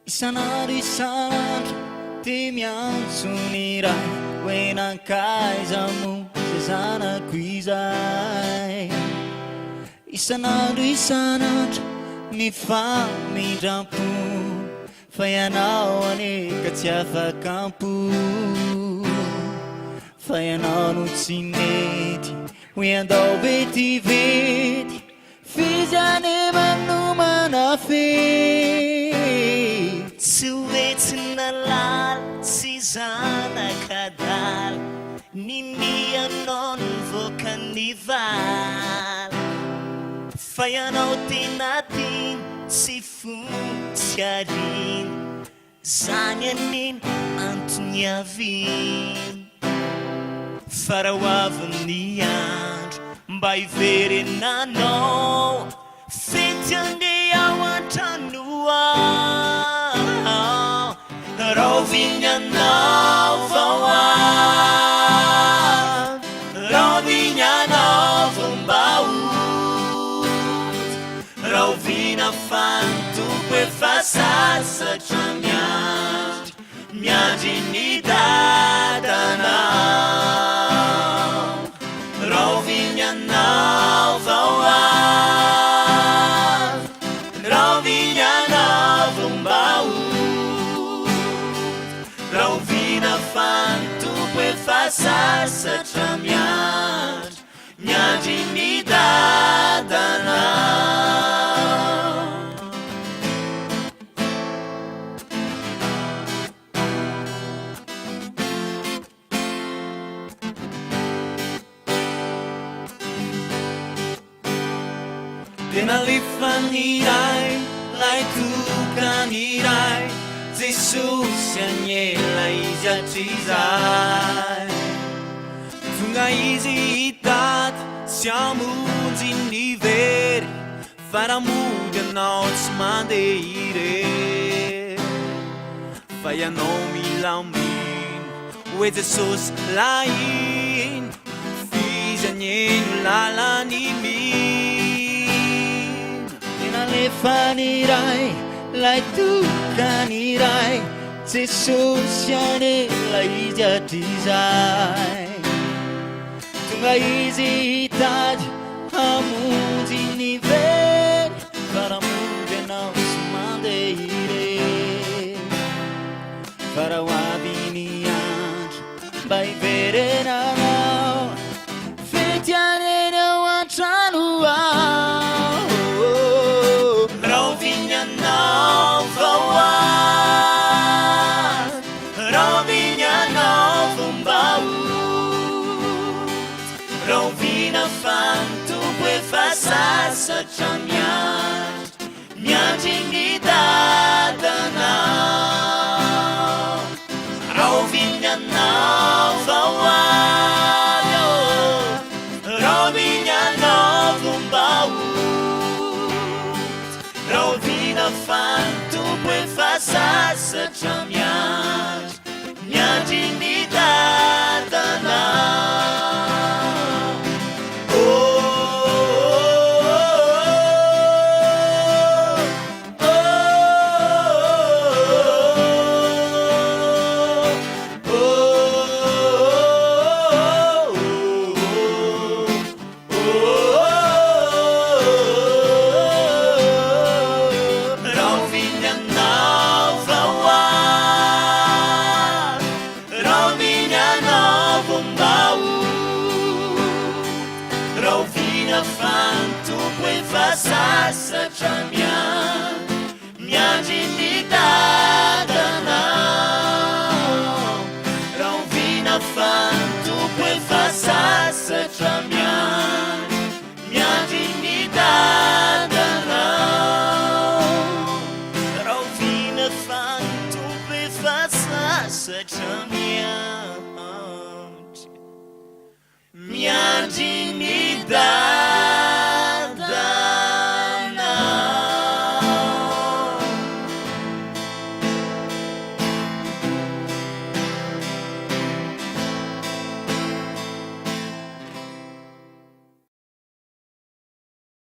Isanandro ty miantsony ray hoe nankaiza mo zay zanako izay. Isanandro mifamindrampo fa ianao ane ka tsy afakampo, fa ianao no tsy mety hoe andao vetivety fizy ane manomana fety. Tsy hoetsy nalala tsy zanakadala ninianao nivoaka ny vala, fa ianao tena tiny tsy fotsy arina zany aniny antony aviny. Fa raha hoavin'ny andro mba hiverenanao fety andeha ao an-trano ao, raha oviny anao vao avy, raha oviny anao vao mbaoty, raha ovina fantompo efa sasatra miandry ny dadanao, raha oviny anao vao avy, raha oviny anao vao mbaoty, raha ovina fantompo efa sasatra miandry ny dadanao. Tena lefaniray lay tokaniray Jesosy agnela izy atrizay, tonga izy hitady sy amonjy ny very, fa raha mody anao tsy mandeha irery, fa ianao milamino hoe Jesosy lahiny fizy agneno lalany Nefaniray lay tokaniray Jesosy anela izy atrizay, tonga izy hitady hamonjy ny very, fa raha mody anao tsy mandeha irery, fa raha hoavy ny andro mba hiverenanao fety aneny ao an-trano ao. Raha ovina fantompo efa sasatra miandry ny dadanao, raha ovina anao vao avy, raha ovina anao vao mbaoty, raha ovina fantompo efa sasatra miandry ny dadanao. Raha ovina fantompo efa sasatra miandry ny dadanao, raha ovina fantompo efa sasatra miandry ny dadanao, raha ovina fantompo efa sasatra miandry